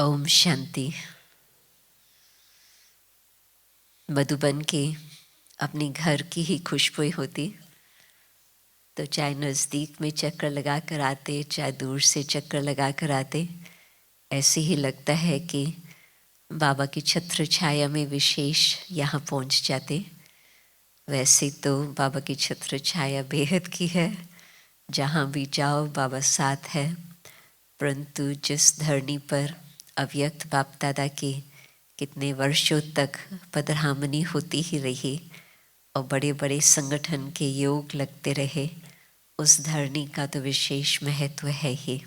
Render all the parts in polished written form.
ओम शांति। मधुबन की अपनी घर की ही खुशबू होती, तो चाहे नज़दीक में चक्कर लगा कर आते, चाहे दूर से चक्कर लगा कर आते, ऐसे ही लगता है कि बाबा की छत्र छाया में विशेष यहाँ पहुँच जाते। वैसे तो बाबा की छत्र छाया बेहद की है, जहाँ भी जाओ बाबा साथ है। परंतु जिस धरनी पर अव्यक्त बाप दादा की कितने वर्षों तक पधरामनी होती ही रही और बड़े बड़े संगठन के योग लगते रहे, उस धरनी का तो विशेष महत्व है ही।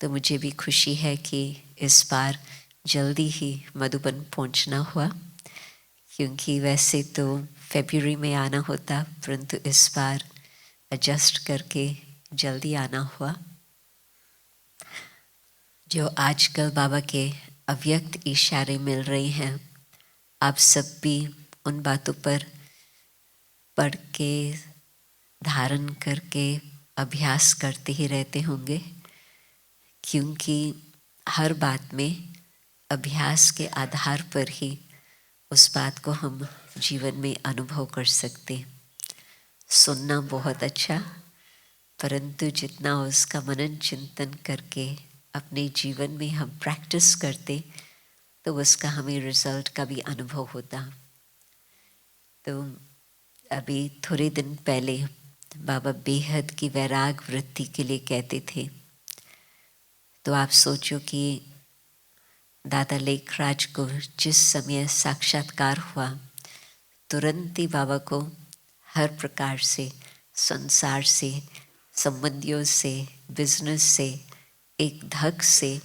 तो मुझे भी खुशी है कि इस बार जल्दी ही मधुबन पहुंचना हुआ, क्योंकि वैसे तो फरवरी में आना होता, परंतु इस बार एडजस्ट करके जल्दी आना हुआ। जो आजकल बाबा के अव्यक्त इशारे मिल रहे हैं, आप सब भी उन बातों पर पढ़ के धारण करके अभ्यास करते ही रहते होंगे, क्योंकि हर बात में अभ्यास के आधार पर ही उस बात को हम जीवन में अनुभव कर सकते। सुनना बहुत अच्छा, परंतु जितना उसका मनन चिंतन करके अपने जीवन में हम प्रैक्टिस करते, तो उसका हमें रिजल्ट का भी अनुभव होता। तो अभी थोड़े दिन पहले बाबा बेहद की वैराग वृत्ति के लिए कहते थे। तो आप सोचो कि दादा लेखराज को जिस समय साक्षात्कार हुआ, तुरंत ही बाबा को हर प्रकार से, संसार से, संबंधियों से, बिजनेस से, एक धक से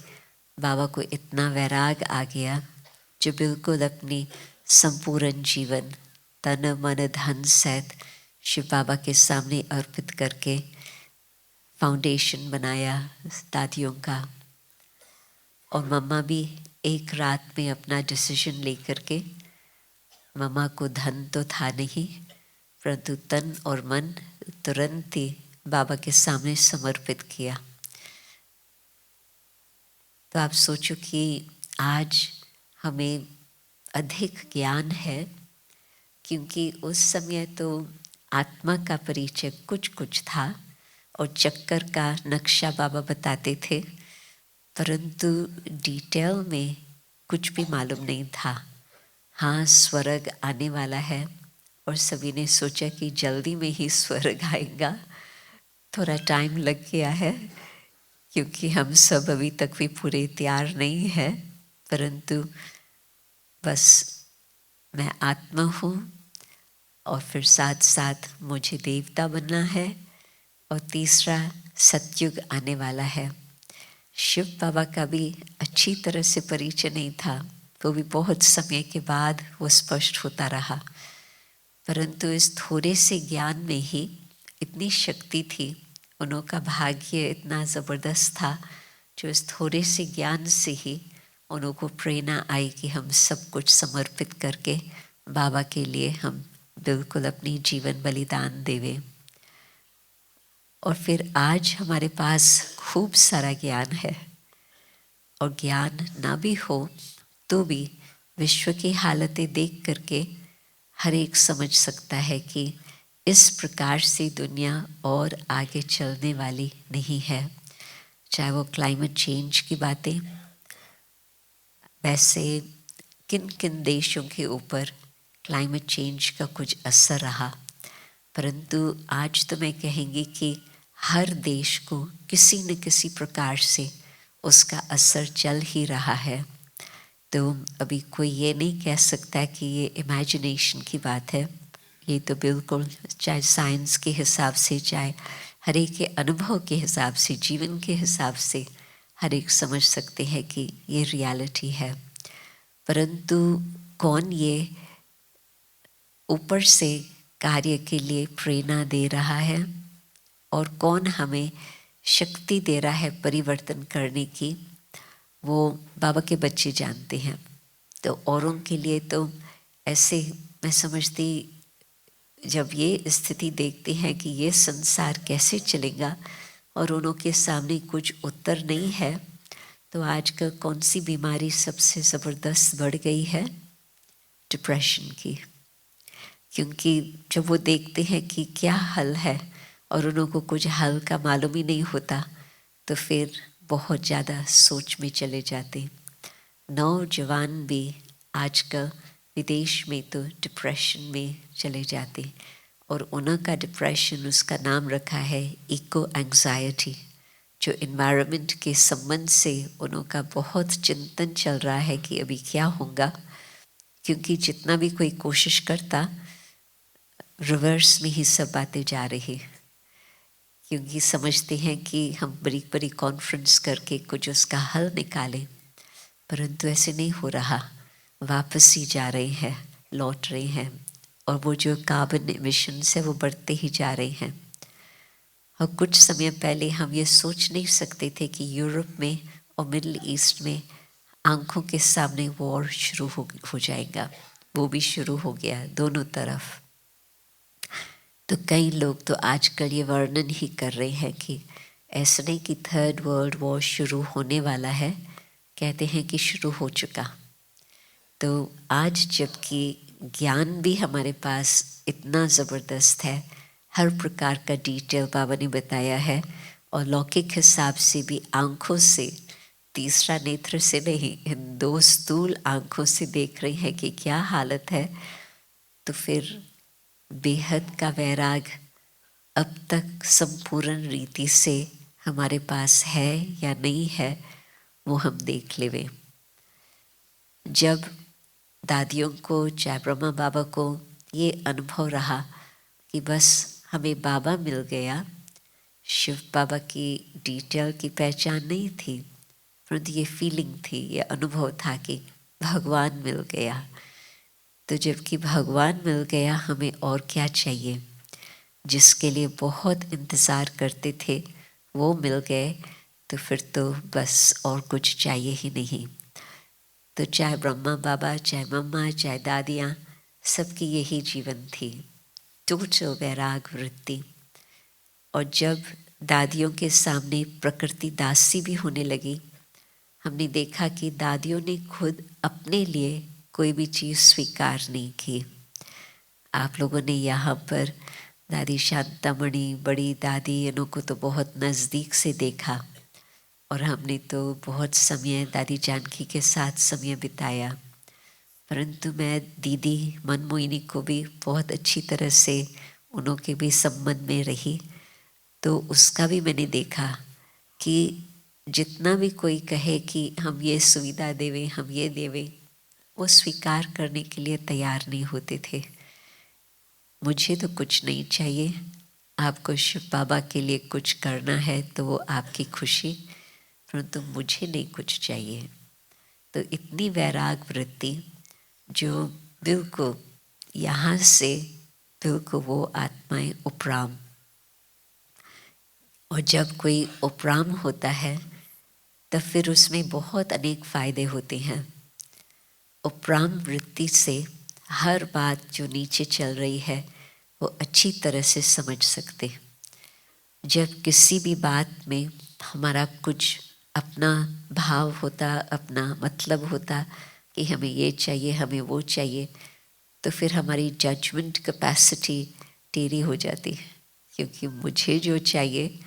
बाबा को इतना वैराग आ गया, जो बिल्कुल अपनी संपूर्ण जीवन तन मन धन सहित शिव बाबा के सामने अर्पित करके फाउंडेशन बनाया दादियों का। और मम्मा भी एक रात में अपना डिसीजन लेकर के, मम्मा को धन तो था नहीं, परंतु तन और मन तुरंत ही बाबा के सामने समर्पित किया। तो आप सोचो कि आज हमें अधिक ज्ञान है, क्योंकि उस समय तो आत्मा का परिचय कुछ कुछ था और चक्कर का नक्शा बाबा बताते थे, परंतु डिटेल में कुछ भी मालूम नहीं था। हाँ, स्वर्ग आने वाला है और सभी ने सोचा कि जल्दी में ही स्वर्ग आएगा। थोड़ा टाइम लग गया है, क्योंकि हम सब अभी तक भी पूरे तैयार नहीं है, परंतु बस मैं आत्मा हूँ और फिर साथ साथ मुझे देवता बनना है, और तीसरा सतयुग आने वाला है। शिव बाबा का भी अच्छी तरह से परिचय नहीं था, तो भी बहुत समय के बाद वो स्पष्ट होता रहा। परंतु इस थोड़े से ज्ञान में ही इतनी शक्ति थी, उनका भाग्य इतना ज़बरदस्त था, जो इस थोड़े से ज्ञान से ही उनको प्रेरणा आई कि हम सब कुछ समर्पित करके बाबा के लिए हम बिल्कुल अपनी जीवन बलिदान देवें। और फिर आज हमारे पास खूब सारा ज्ञान है, और ज्ञान ना भी हो तो भी विश्व की हालतें देख करके हर एक समझ सकता है कि इस प्रकार से दुनिया और आगे चलने वाली नहीं है। चाहे वो क्लाइमेट चेंज की बातें, वैसे किन किन देशों के ऊपर क्लाइमेट चेंज का कुछ असर रहा, परंतु आज तो मैं कहेंगी कि हर देश को किसी न किसी प्रकार से उसका असर चल ही रहा है। तो अभी कोई ये नहीं कह सकता कि ये इमेजिनेशन की बात है, ये तो बिल्कुल चाहे साइंस के हिसाब से, चाहे हर एक के अनुभव के हिसाब से, जीवन के हिसाब से हर एक समझ सकते हैं कि ये रियलिटी है। परंतु कौन ये ऊपर से कार्य के लिए प्रेरणा दे रहा है और कौन हमें शक्ति दे रहा है परिवर्तन करने की, वो बाबा के बच्चे जानते हैं। तो औरों के लिए तो ऐसे मैं समझती, जब ये स्थिति देखते हैं कि ये संसार कैसे चलेगा और उनके सामने कुछ उत्तर नहीं है, तो आजकल कौन सी बीमारी सबसे ज़बरदस्त बढ़ गई है? डिप्रेशन की। क्योंकि जब वो देखते हैं कि क्या हल है और उनको कुछ हल का मालूम ही नहीं होता, तो फिर बहुत ज़्यादा सोच में चले जाते। नौजवान भी आजकल विदेश में तो डिप्रेशन में चले जाते, और उनका डिप्रेशन, उसका नाम रखा है इको एंग्जाइटी, जो इन्वायरमेंट के संबंध से उनका बहुत चिंतन चल रहा है कि अभी क्या होगा। क्योंकि जितना भी कोई कोशिश करता, रिवर्स में ही सब बातें जा रही। क्योंकि समझते हैं कि हम बड़ी बड़ी कॉन्फ्रेंस करके कुछ उसका हल निकालें, परंतु ऐसे नहीं हो रहा। वापस ही जा रहे हैं, लौट रहे हैं, और वो जो कार्बन एमिशंस है वो बढ़ते ही जा रहे हैं। और कुछ समय पहले हम ये सोच नहीं सकते थे कि यूरोप में और मिडल ईस्ट में आंखों के सामने वॉर शुरू हो जाएगा। वो भी शुरू हो गया दोनों तरफ। तो कई लोग तो आजकल ये वर्णन ही कर रहे हैं कि ऐसा नहीं कि थर्ड वर्ल्ड वॉर शुरू होने वाला है, कहते हैं कि शुरू हो चुका। तो आज जबकि ज्ञान भी हमारे पास इतना ज़बरदस्त है, हर प्रकार का डिटेल बाबा ने बताया है, और लौकिक हिसाब से भी आँखों से, तीसरा नेत्र से नहीं, इन दो स्थूल आँखों से देख रहे हैं कि क्या हालत है। तो फिर बेहद का वैराग अब तक संपूर्ण रीति से हमारे पास है या नहीं है, वो हम देख लेवे। जब दादियों को, चाहे ब्रह्मा बाबा को ये अनुभव रहा कि बस हमें बाबा मिल गया, शिव बाबा की डिटेल की पहचान नहीं थी, परंतु ये फीलिंग थी, ये अनुभव था कि भगवान मिल गया। तो जबकि भगवान मिल गया, हमें और क्या चाहिए? जिसके लिए बहुत इंतज़ार करते थे वो मिल गए, तो फिर तो बस और कुछ चाहिए ही नहीं। तो चाहे ब्रह्मा बाबा, चाहे मम्मा, चाहे दादियाँ, सबकी यही जीवन थी, टोटल वैराग वृत्ति। और जब दादियों के सामने प्रकृति दासी भी होने लगी, हमने देखा कि दादियों ने खुद अपने लिए कोई भी चीज़ स्वीकार नहीं की। आप लोगों ने यहाँ पर दादी शांतामणि, बड़ी दादी, इन्हों को तो बहुत नज़दीक से देखा, और हमने तो बहुत समय दादी जानकी के साथ समय बिताया। परंतु मैं दीदी मनमोहिनी को भी बहुत अच्छी तरह से उन्हों के भी संबंध में रही, तो उसका भी मैंने देखा कि जितना भी कोई कहे कि हम ये सुविधा देवे, हम ये देवे, वो स्वीकार करने के लिए तैयार नहीं होते थे। मुझे तो कुछ नहीं चाहिए, आपको शिव बाबा के लिए कुछ करना है तो वो आपकी खुशी, परंतु मुझे नहीं कुछ चाहिए। तो इतनी वैराग वृत्ति जो बिल्कुल यहाँ से बिल्कुल वो आत्माएं उपराम। और जब कोई उपराम होता है तब फिर उसमें बहुत अनेक फ़ायदे होते हैं। उपराम वृत्ति से हर बात जो नीचे चल रही है वो अच्छी तरह से समझ सकते। जब किसी भी बात में हमारा कुछ अपना भाव होता, अपना मतलब होता कि हमें ये चाहिए, हमें वो चाहिए, तो फिर हमारी जजमेंट कैपेसिटी टेढ़ी हो जाती है, क्योंकि मुझे जो चाहिए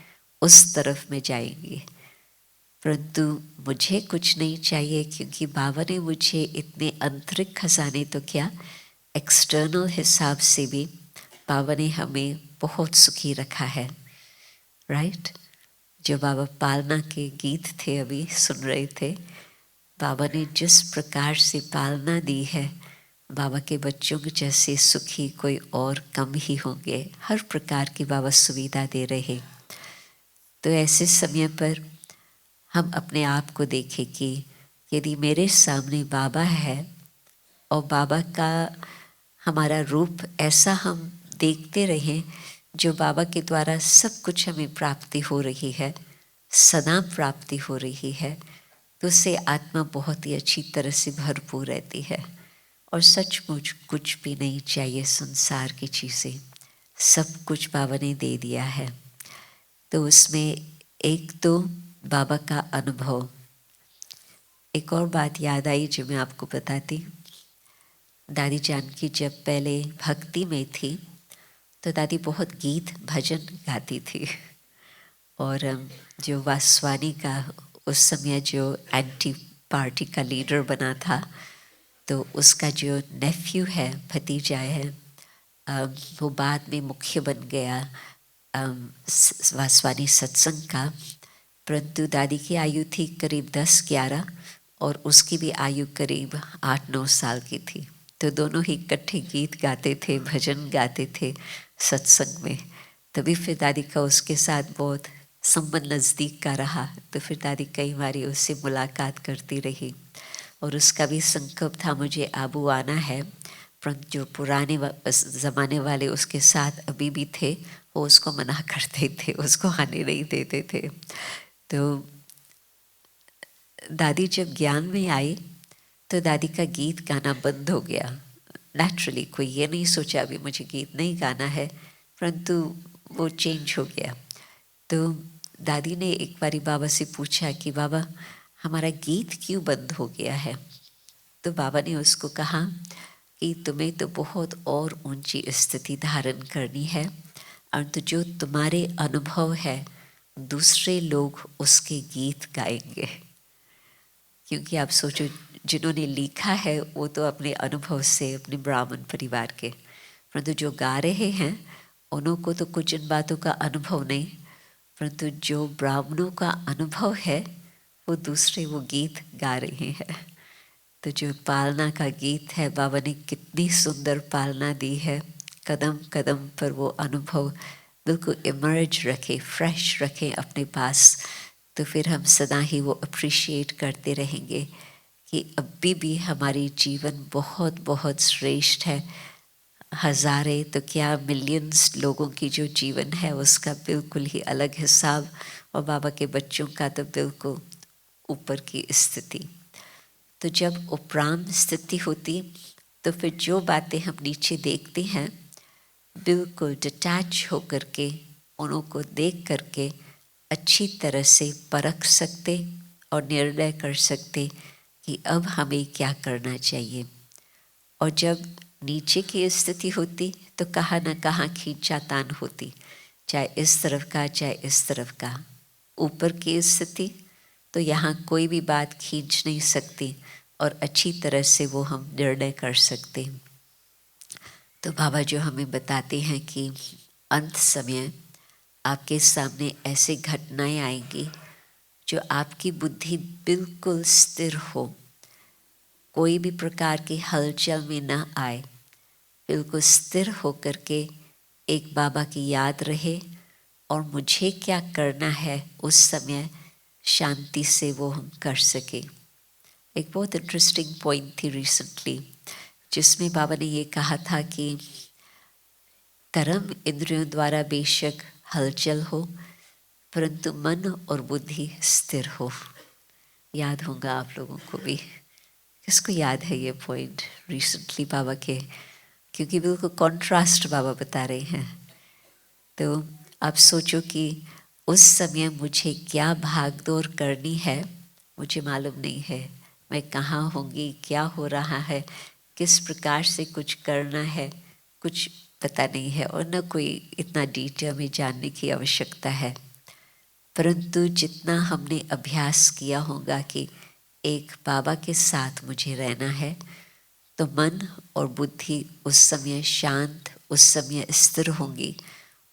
उस तरफ में जाएंगे। परंतु मुझे कुछ नहीं चाहिए, क्योंकि बाबा ने मुझे इतने आंतरिक खजाने तो क्या, एक्सटर्नल हिसाब से भी बाबा ने हमें बहुत सुखी रखा है। राइट? जो बाबा पालना के गीत थे अभी सुन रहे थे, बाबा ने जिस प्रकार से पालना दी है, बाबा के बच्चों के जैसे सुखी कोई और कम ही होंगे। हर प्रकार की बाबा सुविधा दे रहे। तो ऐसे समय पर हम अपने आप को देखें कि यदि मेरे सामने बाबा है और बाबा का हमारा रूप ऐसा हम देखते रहें, जो बाबा के द्वारा सब कुछ हमें प्राप्ति हो रही है, सदा प्राप्ति हो रही है, तो उससे आत्मा बहुत ही अच्छी तरह से भरपूर रहती है। और सचमुच कुछ भी नहीं चाहिए संसार की चीज़ें, सब कुछ बाबा ने दे दिया है। तो उसमें एक तो बाबा का अनुभव, एक और बात याद आई जो मैं आपको बताती। दादी जानकी जब पहले भक्ति में थी तो दादी बहुत गीत भजन गाती थी। और जो वासवानी का उस समय जो एंटी पार्टी का लीडर बना था, तो उसका जो नेफ्यू है, भतीजा है, वो बाद में मुख्य बन गया वासवानी सत्संग का। परंतु दादी की आयु थी करीब 10-11 और उसकी भी आयु करीब 8-9 साल की थी। तो दोनों ही इकट्ठे गीत गाते थे, भजन गाते थे सत्संग में। तभी फिर दादी का उसके साथ बहुत संबंध नज़दीक का रहा। तो फिर दादी कई बारी उससे मुलाकात करती रही और उसका भी संकल्प था मुझे आबू आना है। परंतु जो पुराने ज़माने वाले उसके साथ अभी भी थे, वो उसको मना करते थे, उसको आने नहीं देते थे। तो दादी जब ज्ञान में आई तो दादी का गीत गाना बंद हो गया। नेचुरली कोई ये नहीं सोचा अभी मुझे गीत नहीं गाना है, परंतु वो चेंज हो गया। तो दादी ने एक बारी बाबा से पूछा कि बाबा हमारा गीत क्यों बंद हो गया है। तो बाबा ने उसको कहा कि तुम्हें तो बहुत और ऊंची स्थिति धारण करनी है, और तो जो तुम्हारे अनुभव है दूसरे लोग उसके गीत गाएंगे। क्योंकि आप सोचो, जिन्होंने लिखा है वो तो अपने अनुभव से, अपने ब्राह्मण परिवार के, परंतु जो गा रहे हैं उनको तो कुछ इन बातों का अनुभव नहीं, परंतु जो ब्राह्मणों का अनुभव है वो दूसरे वो गीत गा रहे हैं। तो जो पालना का गीत है, बाबा ने कितनी सुंदर पालना दी है। कदम कदम पर वो अनुभव बिल्कुल इमर्ज रखे, फ्रेश रखें अपने पास। तो फिर हम सदा ही वो अप्रिशिएट करते रहेंगे कि अभी भी हमारी जीवन बहुत बहुत श्रेष्ठ है। हज़ारे तो क्या मिलियंस लोगों की जो जीवन है उसका बिल्कुल ही अलग हिसाब, और बाबा के बच्चों का तो बिल्कुल ऊपर की स्थिति। तो जब उपराम स्थिति होती तो फिर जो बातें हम नीचे देखते हैं बिल्कुल डिटैच होकर के उनको देख करके अच्छी तरह से परख सकते और निर्णय कर सकते कि अब हमें क्या करना चाहिए। और जब नीचे की स्थिति होती तो कहाँ न कहाँ खींचातान होती, चाहे इस तरफ का चाहे इस तरफ का। ऊपर की स्थिति तो यहाँ कोई भी बात खींच नहीं सकती और अच्छी तरह से वो हम निर्णय कर सकते। तो बाबा जो हमें बताते हैं कि अंत समय आपके सामने ऐसे घटनाएं आएंगी जो आपकी बुद्धि बिल्कुल स्थिर हो, कोई भी प्रकार की हलचल में ना आए, बिल्कुल स्थिर होकर के एक बाबा की याद रहे और मुझे क्या करना है उस समय शांति से वो हम कर सके। एक बहुत इंटरेस्टिंग पॉइंट थी रिसेंटली जिसमें बाबा ने ये कहा था कि कर्म इंद्रियों द्वारा बेशक हलचल हो परंतु मन और बुद्धि स्थिर हो। याद होगा आप लोगों को भी। किसको याद है ये पॉइंट रिसेंटली बाबा के? क्योंकि बिल्कुल कॉन्ट्रास्ट बाबा बता रहे हैं। तो आप सोचो कि उस समय मुझे क्या भागदौड़ करनी है मुझे मालूम नहीं है, मैं कहाँ होंगी, क्या हो रहा है, किस प्रकार से कुछ करना है, कुछ पता नहीं है और न कोई इतना डिटेल में जानने की आवश्यकता है। परंतु जितना हमने अभ्यास किया होगा कि एक बाबा के साथ मुझे रहना है, तो मन और बुद्धि उस समय शांत, उस समय स्थिर होंगी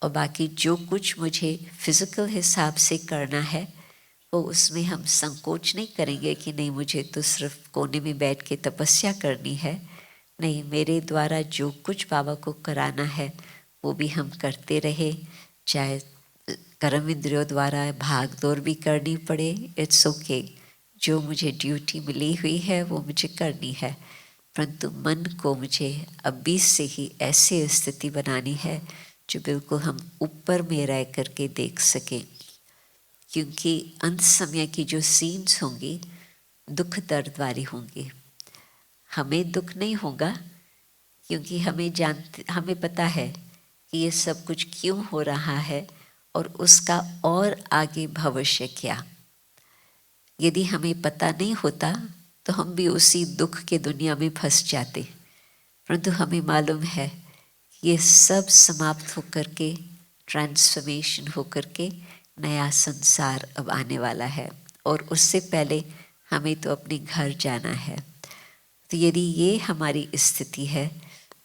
और बाकी जो कुछ मुझे फिजिकल हिसाब से करना है वो उसमें हम संकोच नहीं करेंगे कि नहीं मुझे तो सिर्फ कोने में बैठ के तपस्या करनी है। नहीं, मेरे द्वारा जो कुछ बाबा को कराना है वो भी हम करते रहे, चाहे कर्म इंद्रियों द्वारा भाग दौड़ भी करनी पड़े, इट्स ओके। जो मुझे ड्यूटी मिली हुई है वो मुझे करनी है, परंतु मन को मुझे अभी से ही ऐसी स्थिति बनानी है जो बिल्कुल हम ऊपर में रह करके देख सकें। क्योंकि अंत समय की जो सीन्स होंगी दुख दर्द वाली होंगी। हमें दुख नहीं होगा क्योंकि हमें पता है कि ये सब कुछ क्यों हो रहा है और उसका और आगे भविष्य क्या। यदि हमें पता नहीं होता तो हम भी उसी दुख के दुनिया में फंस जाते, परंतु हमें मालूम है कि ये सब समाप्त होकर के, ट्रांसफॉर्मेशन होकर के नया संसार अब आने वाला है, और उससे पहले हमें तो अपने घर जाना है। तो यदि ये हमारी स्थिति है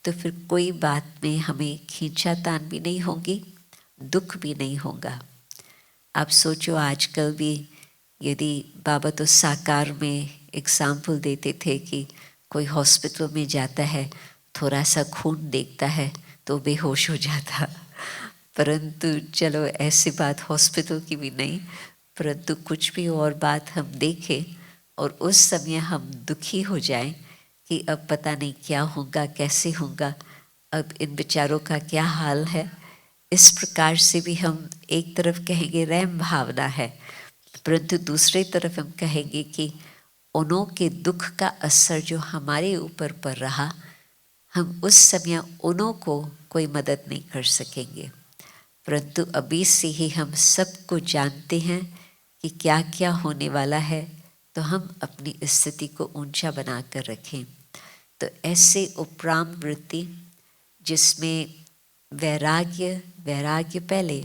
तो फिर कोई बात में हमें खींचातान भी नहीं होगी, दुख भी नहीं होगा। आप सोचो, आजकल भी यदि बाबा तो साकार में एग्जाम्पल देते थे कि कोई हॉस्पिटल में जाता है, थोड़ा सा खून देखता है तो बेहोश हो जाता, परंतु चलो ऐसी बात हॉस्पिटल की भी नहीं, परंतु कुछ भी और बात हम देखें और उस समय हम दुखी हो जाएं कि अब पता नहीं क्या होगा, कैसे होगा, अब इन बेचारों का क्या हाल है। इस प्रकार से भी हम एक तरफ कहेंगे रहम भावना है, परंतु दूसरी तरफ हम कहेंगे कि उन्हों के दुख का असर जो हमारे ऊपर पड़ रहा, हम उस समय उन्हों को कोई मदद नहीं कर सकेंगे, परंतु अभी से ही हम सबको जानते हैं कि क्या क्या होने वाला है, तो हम अपनी स्थिति को ऊंचा बना कर रखें। तो ऐसे उपराम वृत्ति जिसमें वैराग्य वैराग्य पहले,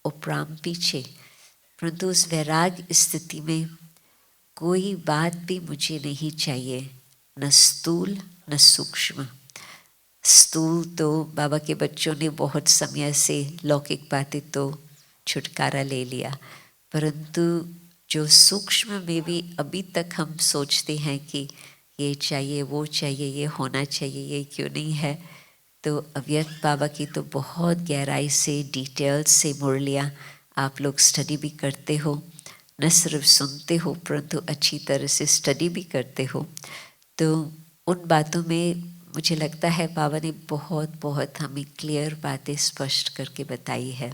उपराम पीछे, परंतु उस वैराग्य स्थिति में कोई बात भी मुझे नहीं चाहिए, न स्थूल न सूक्ष्म। स्थूल तो बाबा के बच्चों ने बहुत समय से लौकिक बातें तो छुटकारा ले लिया, परंतु जो सूक्ष्म में भी अभी तक हम सोचते हैं कि ये चाहिए, वो चाहिए, ये होना चाहिए, ये क्यों नहीं है, तो अव्यक्त बाबा की तो बहुत गहराई से, डिटेल्स से मुरलियाँ आप लोग स्टडी भी करते हो, न सिर्फ सुनते हो परंतु अच्छी तरह से स्टडी भी करते हो। तो उन बातों में मुझे लगता है बाबा ने बहुत बहुत हमें क्लियर बातें स्पष्ट करके बताई है।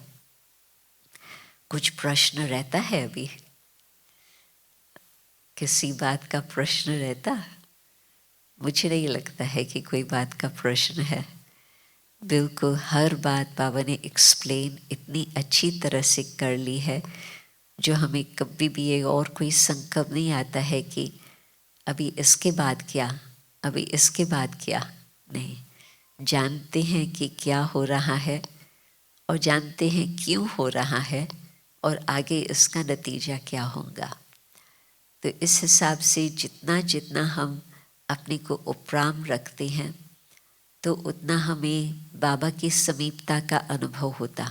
कुछ प्रश्न रहता है अभी? किसी बात का प्रश्न रहता? मुझे नहीं लगता है कि कोई बात का प्रश्न है। बिल्कुल हर बात बाबा ने एक्सप्लेन इतनी अच्छी तरह से कर ली है, जो हमें कभी भी ये और कोई संकल्प नहीं आता है कि अभी इसके बाद क्या, अभी इसके बाद क्या। नहीं, जानते हैं कि क्या हो रहा है और जानते हैं क्यों हो रहा है और आगे इसका नतीजा क्या होगा। तो इस हिसाब से जितना जितना हम अपने को उपराम रखते हैं तो उतना हमें बाबा की समीपता का अनुभव होता,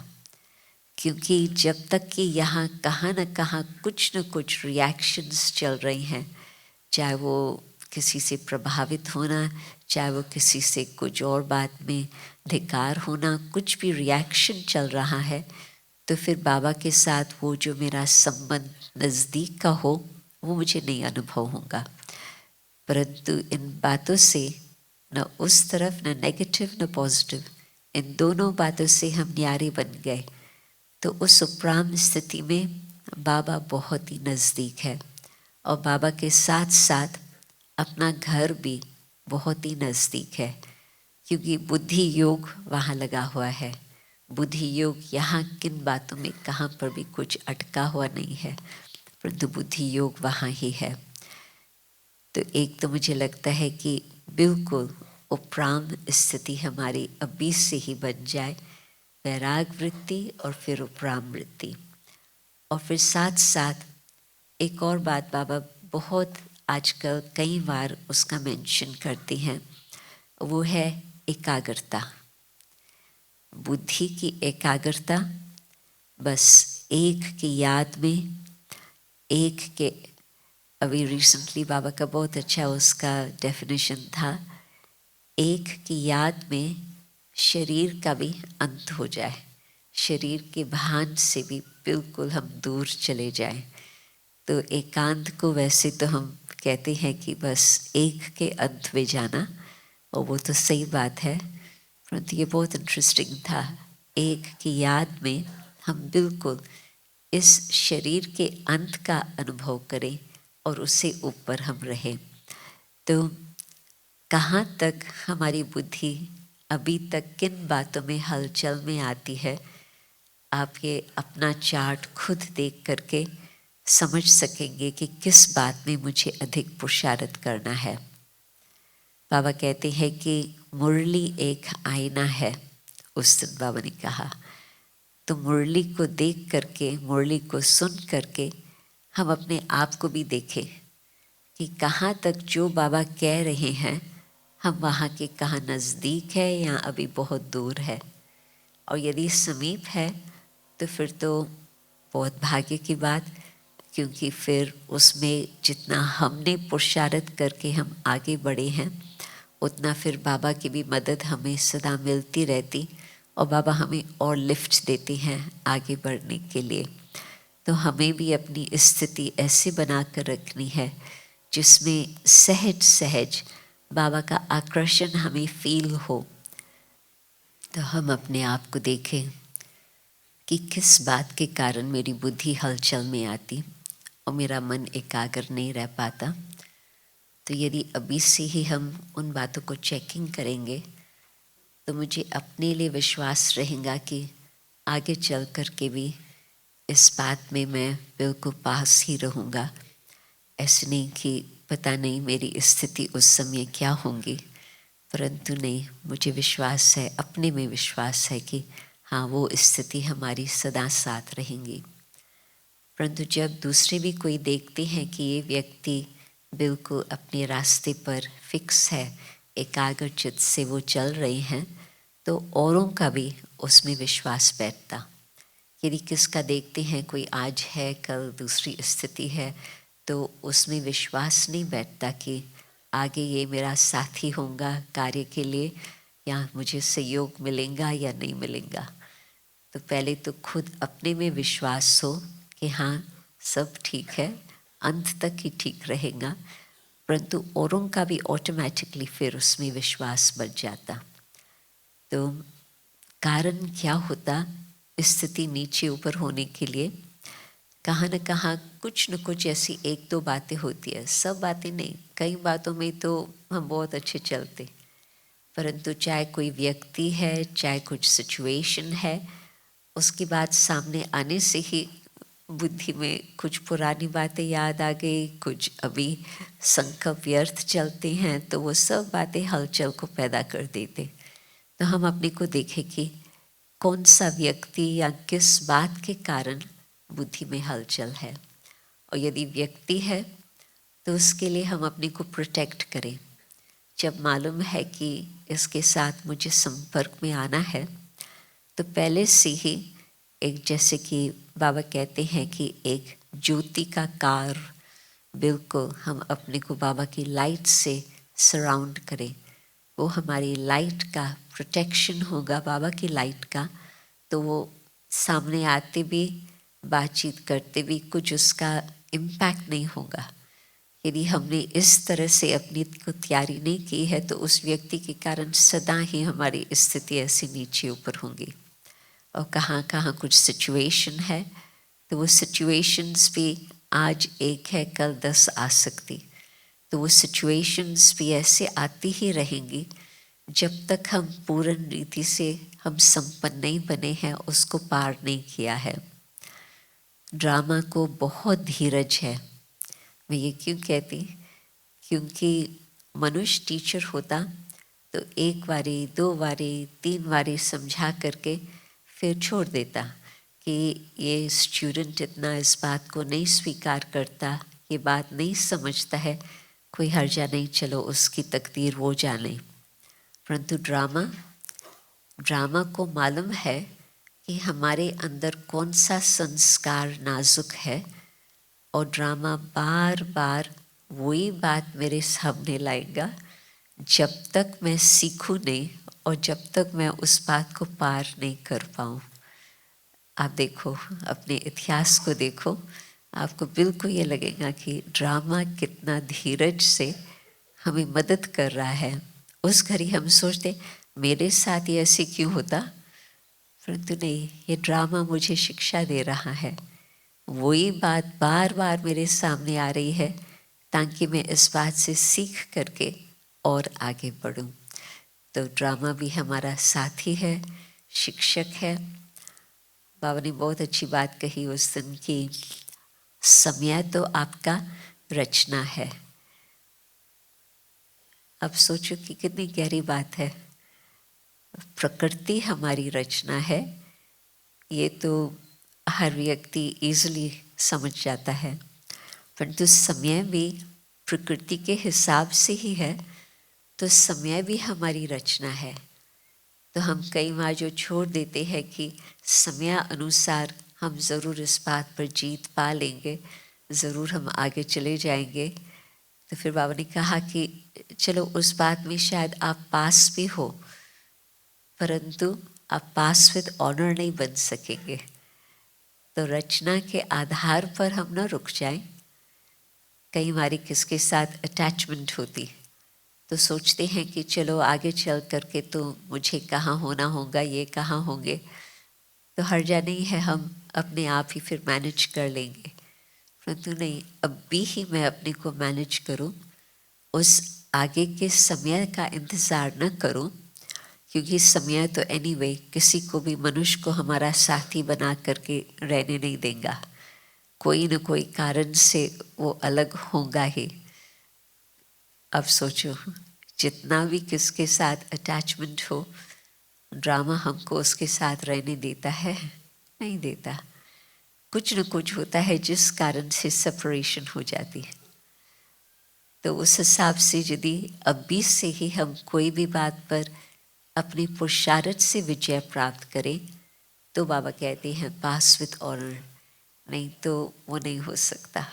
क्योंकि जब तक कि यहाँ कहाँ न कहाँ कुछ न कुछ रिएक्शंस चल रही हैं, चाहे वो किसी से प्रभावित होना, चाहे वो किसी से कुछ और बात में धिक्कार होना, कुछ भी रिएक्शन चल रहा है, तो फिर बाबा के साथ वो जो मेरा संबंध नज़दीक का हो वो मुझे नहीं अनुभव होगा। परंतु इन बातों से न उस तरफ न नेगेटिव न पॉजिटिव, इन दोनों बातों से हम न्यारे बन गए, तो उस उपराम स्थिति में बाबा बहुत ही नज़दीक है और बाबा के साथ साथ अपना घर भी बहुत ही नज़दीक है, क्योंकि बुद्धि योग वहाँ लगा हुआ है। बुद्धि योग यहाँ किन बातों में कहाँ पर भी कुछ अटका हुआ नहीं है, परंतु बुद्धि योग वहाँ ही है। तो एक तो मुझे लगता है कि बिल्कुल उपराम स्थिति हमारी अभी से ही बन जाए, वैराग वृत्ति और फिर उपराम वृत्ति। और फिर साथ साथ एक और बात बाबा बहुत आजकल कई बार उसका मेंशन करते हैं, वो है एकाग्रता, बुद्धि की एकाग्रता। बस एक की याद में, एक के, अभी रिसेंटली बाबा का बहुत अच्छा उसका डेफिनेशन था, एक की याद में शरीर का भी अंत हो जाए, शरीर के भान से भी बिल्कुल हम दूर चले जाएं। तो एकांत को वैसे तो हम कहते हैं कि बस एक के अंत में जाना, और वो तो सही बात है, परंतु ये बहुत इंटरेस्टिंग था। एक की याद में हम बिल्कुल इस शरीर के अंत का अनुभव करें और उससे ऊपर हम रहें। तो कहाँ तक हमारी बुद्धि अभी तक किन बातों में हलचल में आती है, आप ये अपना चार्ट खुद देख करके समझ सकेंगे कि किस बात में मुझे अधिक पुरुषार्थ करना है। बाबा कहते हैं कि मुरली एक आईना है। उस दिन बाबा ने कहा, तो मुरली को देख करके, मुरली को सुन करके हम अपने आप को भी देखें कि कहाँ तक जो बाबा कह रहे हैं हम वहाँ के कहाँ नज़दीक है या अभी बहुत दूर है। और यदि समीप है तो फिर तो बहुत भाग्य की बात, क्योंकि फिर उसमें जितना हमने पुरुषार्थ करके हम आगे बढ़े हैं उतना फिर बाबा की भी मदद हमें सदा मिलती रहती और बाबा हमें और लिफ्ट देते हैं आगे बढ़ने के लिए। तो हमें भी अपनी स्थिति ऐसे बना कर रखनी है जिसमें सहज सहज बाबा का आकर्षण हमें फील हो। तो हम अपने आप को देखें कि किस बात के कारण मेरी बुद्धि हलचल में आती और मेरा मन एकाग्र नहीं रह पाता। तो यदि अभी से ही हम उन बातों को चेकिंग करेंगे तो मुझे अपने लिए विश्वास रहेगा कि आगे चल कर के भी इस बात में मैं बिल्कुल पास ही रहूँगा। ऐसे नहीं कि पता नहीं मेरी स्थिति उस समय क्या होंगी, परंतु नहीं, मुझे विश्वास है, अपने में विश्वास है कि हाँ वो स्थिति हमारी सदा साथ रहेंगी। परंतु जब दूसरे भी कोई देखते हैं कि ये व्यक्ति बिल्कुल अपने रास्ते पर फिक्स है, एकाग्र चित्त से वो चल रहे हैं, तो औरों का भी उसमें विश्वास बैठता। यदि किसका देखते हैं कोई आज है कल दूसरी स्थिति है, तो उसमें विश्वास नहीं बैठता कि आगे ये मेरा साथी होगा कार्य के लिए या मुझे सहयोग मिलेगा या नहीं मिलेगा। तो पहले तो खुद अपने में विश्वास हो कि हाँ सब ठीक है, अंत तक ही ठीक रहेगा, परंतु औरों का भी ऑटोमेटिकली फिर उसमें विश्वास बढ़ जाता। तो कारण क्या होता स्थिति नीचे ऊपर होने के लिए? कहाँ न कहाँ कुछ न कुछ ऐसी एक दो बातें होती है, सब बातें नहीं, कई बातों में तो हम बहुत अच्छे चलते, परंतु चाहे कोई व्यक्ति है, चाहे कुछ सिचुएशन है, उसकी बात सामने आने से ही बुद्धि में कुछ पुरानी बातें याद आ गई, कुछ अभी संकल्प व्यर्थ चलते हैं, तो वो सब बातें हलचल को पैदा कर देते। तो हम अपने को देखें कि कौन सा व्यक्ति या किस बात के कारण बुद्धि में हलचल है, और यदि व्यक्ति है तो उसके लिए हम अपने को प्रोटेक्ट करें। जब मालूम है कि इसके साथ मुझे संपर्क में आना है तो पहले से ही एक, जैसे कि बाबा कहते हैं कि एक ज्योति का कार, बिल्कुल हम अपने को बाबा की लाइट से सराउंड करें, वो हमारी लाइट का प्रोटेक्शन होगा, बाबा की लाइट का। तो वो सामने आते भी, बातचीत करते भी कुछ उसका इम्पैक्ट नहीं होगा। यदि हमने इस तरह से अपनी को तैयारी नहीं की है तो उस व्यक्ति के कारण सदा ही हमारी स्थिति ऐसी नीचे ऊपर होंगी। और कहाँ कहाँ कुछ सिचुएशन है तो वो सिचुएशंस भी आज एक है कल 10 आ सकती, तो वो सिचुएशंस भी ऐसे आती ही रहेंगी जब तक हम पूर्ण रीति से हम संपन्न नहीं बने हैं, उसको पार नहीं किया है। ड्रामा को बहुत धीरज है। मैं ये क्यों कहती, क्योंकि मनुष्य टीचर होता तो एक बारी, दो बारी, 3 बारी समझा करके फिर छोड़ देता कि ये स्टूडेंट इतना इस बात को नहीं स्वीकार करता, ये बात नहीं समझता है, कोई हर्जा नहीं, चलो उसकी तकदीर वो जाने। परंतु ड्रामा को मालूम है कि हमारे अंदर कौन सा संस्कार नाजुक है, और ड्रामा बार बार वही बात मेरे सामने लाएगा जब तक मैं सीखूं नहीं और जब तक मैं उस बात को पार नहीं कर पाऊँ। आप देखो, अपने इतिहास को देखो, आपको बिल्कुल ये लगेगा कि ड्रामा कितना धीरज से हमें मदद कर रहा है। उस घड़ी हम सोचते मेरे साथ ये ऐसे क्यों होता, परंतु नहीं, ये ड्रामा मुझे शिक्षा दे रहा है। वही बात बार बार मेरे सामने आ रही है ताकि मैं इस बात से सीख करके और आगे बढ़ूं। तो ड्रामा भी हमारा साथी है, शिक्षक है। बाबा ने बहुत अच्छी बात कही उस दिन की, समय तो आपका रचना है। अब सोचो कि कितनी गहरी बात है। प्रकृति हमारी रचना है, ये तो हर व्यक्ति इजीली समझ जाता है, परंतु समय भी प्रकृति के हिसाब से ही है, तो समय भी हमारी रचना है। तो हम कई बार जो छोड़ देते हैं कि समय अनुसार हम ज़रूर इस बात पर जीत पा लेंगे, ज़रूर हम आगे चले जाएंगे। तो फिर बाबा ने कहा कि चलो उस बात में शायद आप पास भी हो, परंतु आप पास विद ऑनर नहीं बन सकेंगे। तो रचना के आधार पर हम ना रुक जाएं। कई बारी किसके साथ अटैचमेंट होती, तो सोचते हैं कि चलो आगे चल करके तो मुझे कहाँ होना होगा, ये कहाँ होंगे, तो हर्जा नहीं है, हम अपने आप ही फिर मैनेज कर लेंगे। परंतु नहीं, अब भी ही मैं अपने को मैनेज करूं, उस आगे के समय का इंतज़ार न करूं, क्योंकि समय तो एनीवे किसी को भी मनुष्य को हमारा साथी बना करके रहने नहीं देगा। कोई न कोई कारण से वो अलग होगा ही। अब सोचो, जितना भी किसके साथ अटैचमेंट हो, ड्रामा हमको उसके साथ रहने देता है? नहीं देता। कुछ न कुछ होता है जिस कारण से सेपरेशन हो जाती है। तो उस हिसाब से यदि अभी से ही हम कोई भी बात पर अपनी पुरुषार्थ से विजय प्राप्त करें, तो बाबा कहते हैं पास विद ऑनर, नहीं तो वो नहीं हो सकता।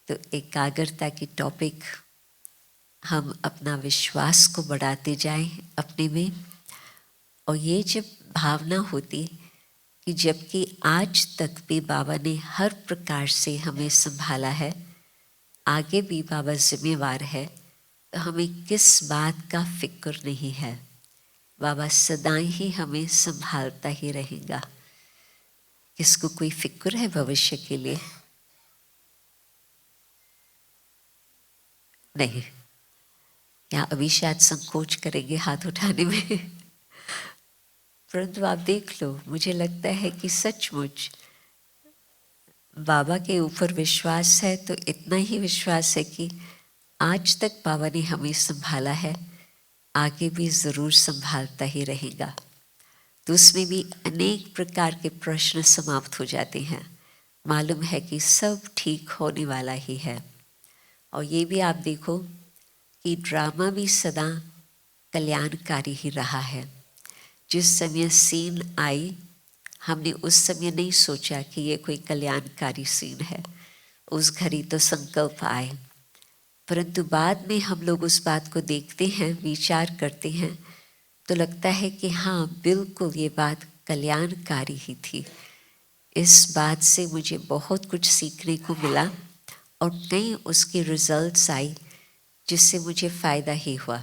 तो एकाग्रता की टॉपिक, हम अपना विश्वास को बढ़ाते जाएं अपने में। और ये जब भावना होती कि जबकि आज तक भी बाबा ने हर प्रकार से हमें संभाला है, आगे भी बाबा जिम्मेवार है, तो हमें किस बात का फिक्र नहीं है। बाबा सदा ही हमें संभालता ही रहेगा। किसको कोई फिक्र है भविष्य के लिए? नहीं। या अभी शायद संकोच करेंगे हाथ उठाने में। परंतु आप देख लो, मुझे लगता है कि सचमुच बाबा के ऊपर विश्वास है, तो इतना ही विश्वास है कि आज तक बाबा ने हमें संभाला है, आगे भी ज़रूर संभालता ही रहेगा। तो उसमें भी अनेक प्रकार के प्रश्न समाप्त हो जाते हैं। मालूम है कि सब ठीक होने वाला ही है। और ये भी आप देखो कि ड्रामा भी सदा कल्याणकारी ही रहा है। जिस समय सीन आई, हमने उस समय नहीं सोचा कि ये कोई कल्याणकारी सीन है। उस घड़ी तो संकल्प आए, परंतु बाद में हम लोग उस बात को देखते हैं, विचार करते हैं, तो लगता है कि हाँ, बिल्कुल ये बात कल्याणकारी ही थी। इस बात से मुझे बहुत कुछ सीखने को मिला और कई उसके रिजल्ट्स आई जिससे मुझे फ़ायदा ही हुआ।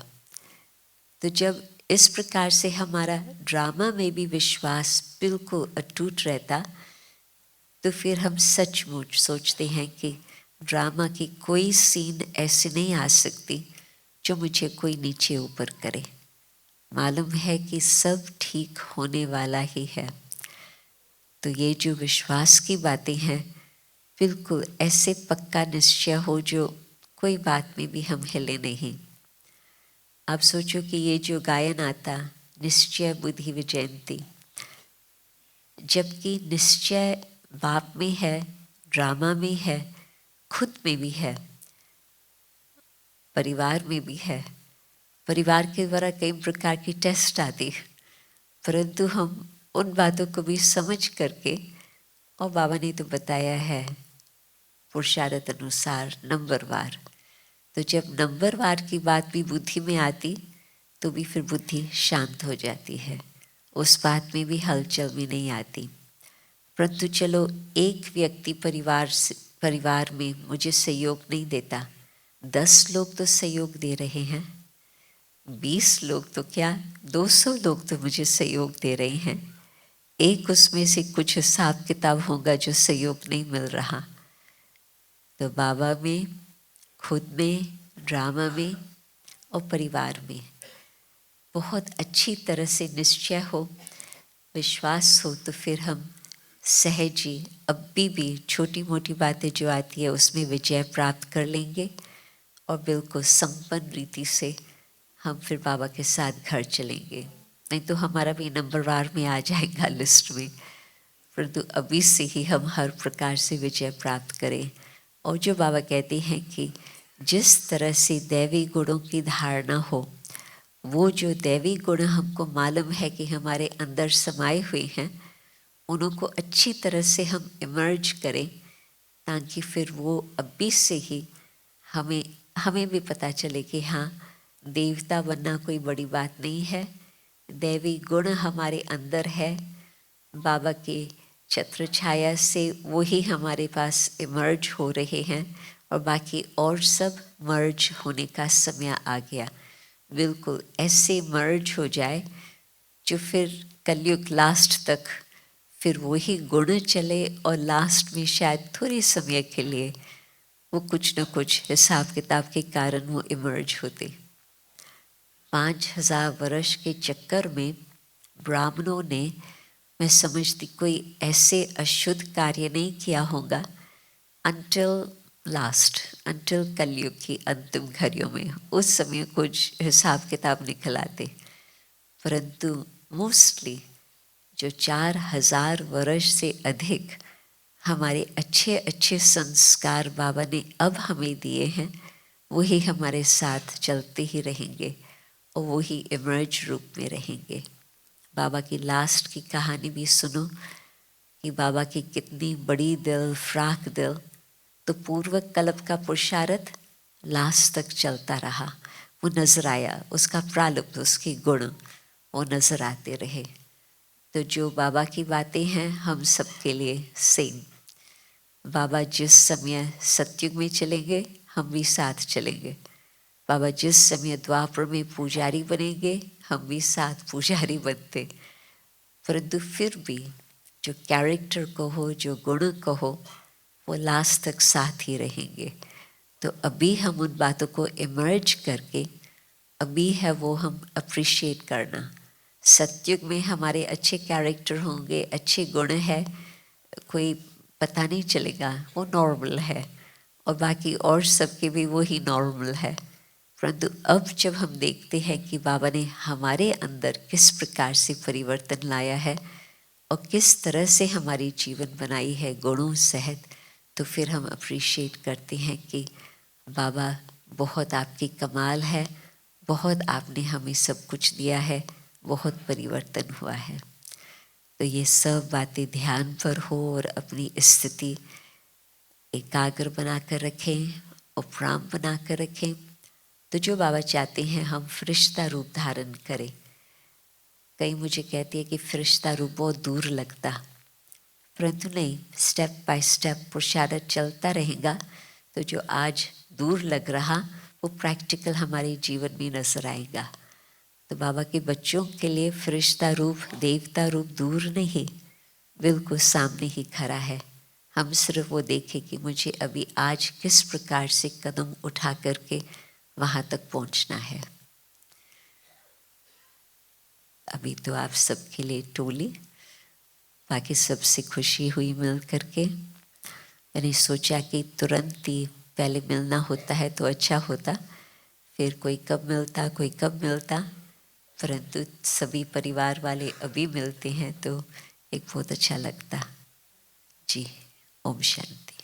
तो जब इस प्रकार से हमारा ड्रामा में भी विश्वास बिल्कुल अटूट रहता, तो फिर हम सचमुच सोचते हैं कि ड्रामा की कोई सीन ऐसे नहीं आ सकती जो मुझे कोई नीचे ऊपर करे। मालूम है कि सब ठीक होने वाला ही है। तो ये जो विश्वास की बातें हैं, बिल्कुल ऐसे पक्का निश्चय हो जो कोई बात में भी हम हिले नहीं। आप सोचो कि ये जो गायन आता, निश्चय बुद्धि विजयंती, जबकि निश्चय बाप में है, ड्रामा में है, खुद में भी है, परिवार में भी है। परिवार के द्वारा कई प्रकार की टेस्ट आती, परंतु हम उन बातों को भी समझ करके, और बाबा ने तो बताया है पुरुषार्थ अनुसार नंबरवार, तो जब नंबरवार की बात भी बुद्धि में आती, तो भी फिर बुद्धि शांत हो जाती है, उस बात में भी हलचल में नहीं आती। परंतु चलो, एक व्यक्ति परिवार में मुझे सहयोग नहीं देता, 10 लोग तो सहयोग दे रहे हैं, 20 लोग तो क्या, 200 लोग तो मुझे सहयोग दे रहे हैं। एक उसमें से कुछ हिसाब किताब होगा जो सहयोग नहीं मिल रहा। तो बाबा में, खुद में, ड्रामा में और परिवार में बहुत अच्छी तरह से निश्चय हो, विश्वास हो, तो फिर हम सहज ही अब भी छोटी मोटी बातें जो आती है उसमें विजय प्राप्त कर लेंगे और बिल्कुल संपन्न रीति से हम फिर बाबा के साथ घर चलेंगे। नहीं तो हमारा भी नंबरवार में आ जाएगा लिस्ट में, परंतु अभी से ही हम हर प्रकार से विजय प्राप्त करें। और जो बाबा कहते हैं कि जिस तरह से दैवी गुणों की धारणा हो, वो जो दैवी गुण हमको मालूम है कि हमारे अंदर समाये हुए हैं, उनको अच्छी तरह से हम इमर्ज करें, ताकि फिर वो अभी से ही हमें भी पता चले कि हाँ, देवता बनना कोई बड़ी बात नहीं है, दैवी गुण हमारे अंदर है, बाबा के छत्र छाया से वही हमारे पास इमर्ज हो रहे हैं और बाकी और सब मर्ज होने का समय आ गया। बिल्कुल ऐसे मर्ज हो जाए जो फिर कलयुग लास्ट तक फिर वही गुण चले और लास्ट में शायद थोड़े समय के लिए वो कुछ न कुछ हिसाब किताब के कारण वो इमर्ज होते। 5000 वर्ष के चक्कर में ब्राह्मणों ने, मैं समझती, कोई ऐसे अशुद्ध कार्य नहीं किया होगा अंटिल कलयुग की अंतिम घड़ियों में। उस समय कुछ हिसाब किताब निकल आते, परंतु मोस्टली जो 4000 वर्ष से अधिक हमारे अच्छे अच्छे संस्कार बाबा ने अब हमें दिए हैं, वही हमारे साथ चलते ही रहेंगे और वही इमर्ज रूप में रहेंगे। बाबा की लास्ट की कहानी भी सुनो कि बाबा की कितनी बड़ी दिल, फ्राक दिल, तो पूर्व कल्प का पुरुषार्थ लास्ट तक चलता रहा, वो नजर आया, उसका प्रालब्ध, उसके गुण वो नजर आते रहे। तो जो बाबा की बातें हैं हम सबके लिए सेम। बाबा जिस समय सतयुग में चलेंगे हम भी साथ चलेंगे, बाबा जिस समय द्वापर में पुजारी बनेंगे हम भी साथ पुजारी बनते, परंतु फिर भी जो कैरेक्टर कहो, जो गुण कहो, वो लास्ट तक साथ ही रहेंगे। तो अभी हम उन बातों को इमर्ज करके अभी है वो हम अप्रिशिएट करना। सतयुग में हमारे अच्छे कैरेक्टर होंगे, अच्छे गुण है, कोई पता नहीं चलेगा, वो नॉर्मल है, और बाकी और सबके भी वही नॉर्मल है। परंतु अब जब हम देखते हैं कि बाबा ने हमारे अंदर किस प्रकार से परिवर्तन लाया है और किस तरह से हमारी जीवन बनाई है गुणों सहित, तो फिर हम अप्रिशिएट करते हैं कि बाबा बहुत आपकी कमाल है, बहुत आपने हमें सब कुछ दिया है, बहुत परिवर्तन हुआ है। तो ये सब बातें ध्यान पर हो और अपनी स्थिति एकाग्र बना कर रखें, उपराम बना कर रखें। तो जो बाबा चाहते हैं हम फरिश्ता रूप धारण करें। कई मुझे कहती है कि फरिश्ता रूप बहुत दूर लगता, परंतु नहीं, स्टेप बाय स्टेप पुरुषार्थ चलता रहेगा तो जो आज दूर लग रहा वो प्रैक्टिकल हमारे जीवन में नजर आएगा। तो बाबा के बच्चों के लिए फरिश्ता रूप, देवता रूप दूर नहीं, बिल्कुल सामने ही खड़ा है। हम सिर्फ वो देखें कि मुझे अभी आज किस प्रकार से कदम उठा करके वहाँ तक पहुँचना है। अभी तो आप सबके लिए टोली, बाकी सबसे खुशी हुई मिल करके। मैंने सोचा कि तुरंत ही पहले मिलना होता है तो अच्छा होता, फिर कोई कब मिलता कोई कब मिलता, परंतु सभी परिवार वाले अभी मिलते हैं तो एक बहुत अच्छा लगता। जी, ओम शांति।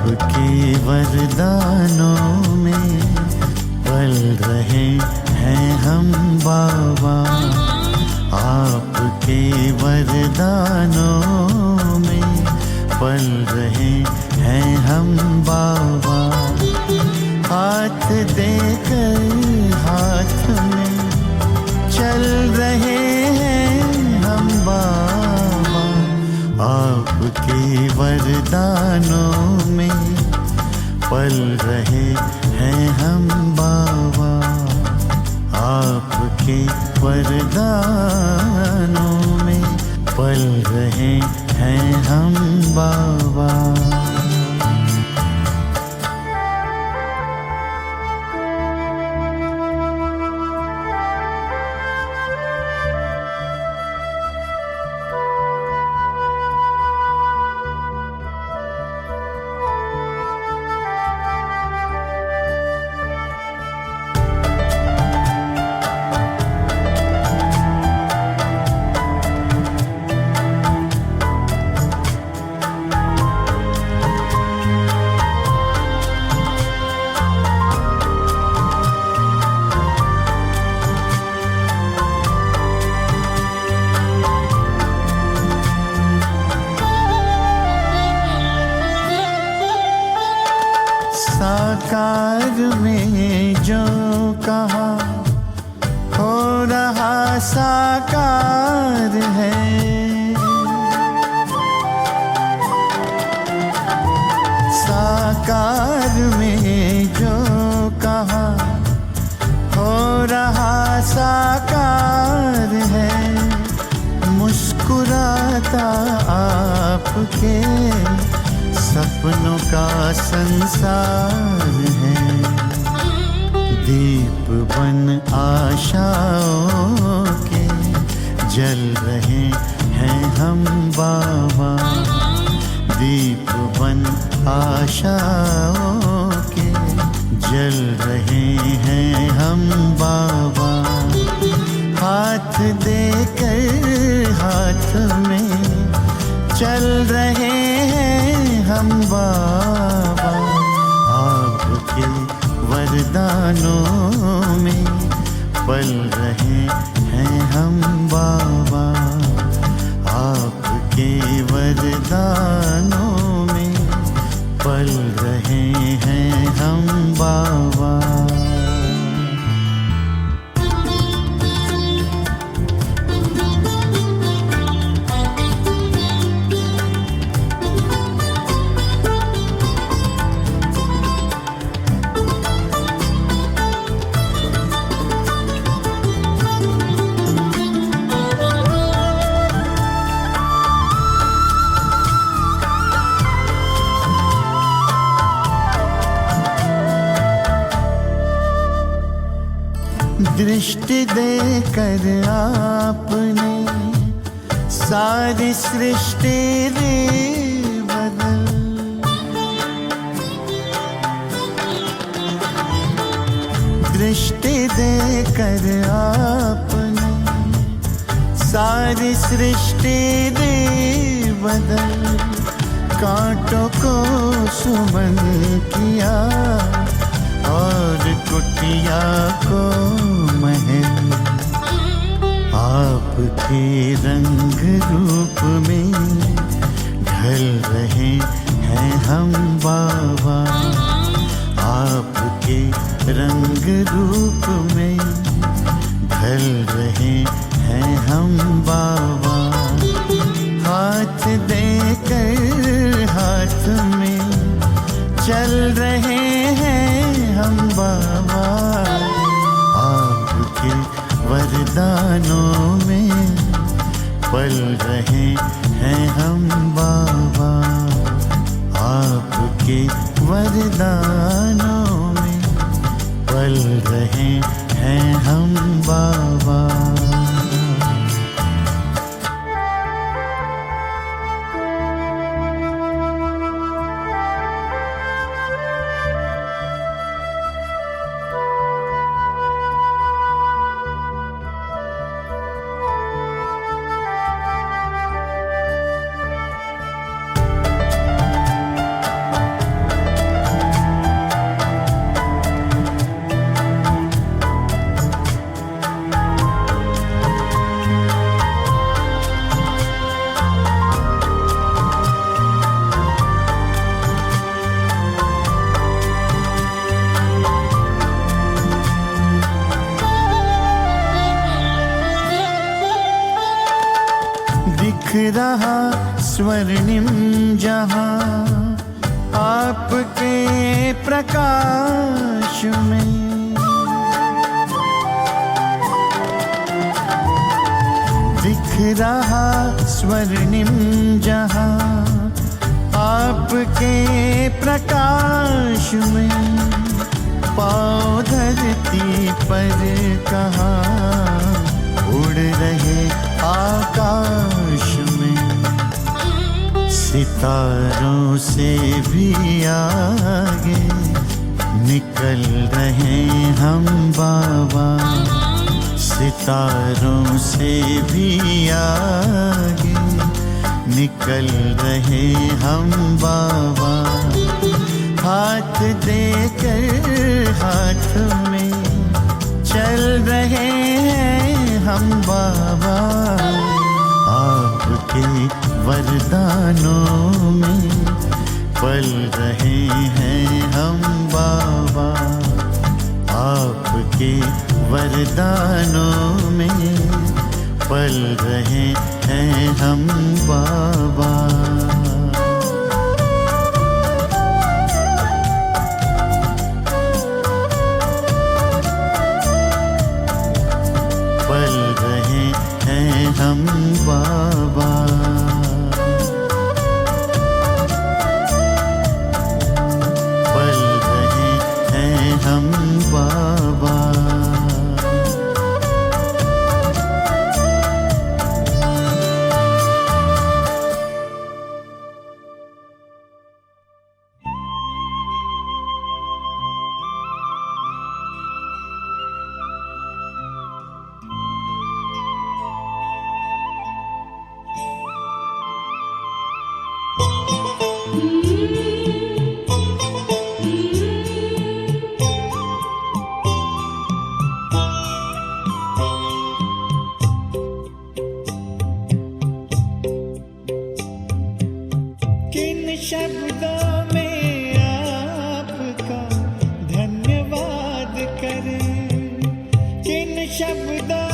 आपके वरदानों में पल रहे हैं हम बाबा। आपके वरदानों में पल रहे हैं हम बाबा। हाथ देकर हाथ में चल रहे हैं हम बाबा। आपके वरदानों में पल रहे हैं हम बाबा। आपके वरदानों में पल रहे हैं हम बाबा। साकार में जो कहा हो रहा साकार है। साकार में जो कहा हो रहा साकार है। मुस्कुराता आपके सपनों का संसार है। दीप बन आशाओं के जल रहे हैं हम बाबा। दीप बन आशाओं के जल रहे हैं हम बाबा। हाथ देकर हाथ में चल रहे हैं हम बाबा। आपके वरदानों में पल रहे हैं हम बाबा। आपके वरदानों में पल रहे हैं हम बाबा। दृष्टि देकर आपने सारी सृष्टि रे बदल। दृष्टि देकर आपने सारी सृष्टि रे बदल। कांटों को सुमन किया और कुटिया को महल। आपके रंग रूप में ढल रहे हैं हम बाबा। आपके रंग रूप में ढल रहे हैं हम बाबा। हाथ देकर हाथ में चल रहे हैं हम बाबा। आपके वरदानों में पल रहे हैं हम बाबा। आपके वरदानों में पल रहे हैं हम बाबा। स्वर्णिम जहां आपके प्रकाश में। दिख रहा स्वर्णिम जहां आपके प्रकाश में। पाँव धरती पर कहाँ उड़ रहे आकाश में। सितारों से भी आगे निकल रहे हम बाबा। सितारों से भी आगे निकल रहे हम बाबा। हाथ देकर हाथ में चल रहे हैं हम बाबा। आपके वरदानों में पल रहे हैं हम बाबा। आपके वरदानों में पल रहे हैं हम बाबा। पल रहे हैं हम बाबा। पल रहे हैं हम बाबा। किन शब्दों में आपका धन्यवाद करें। किन शब्दों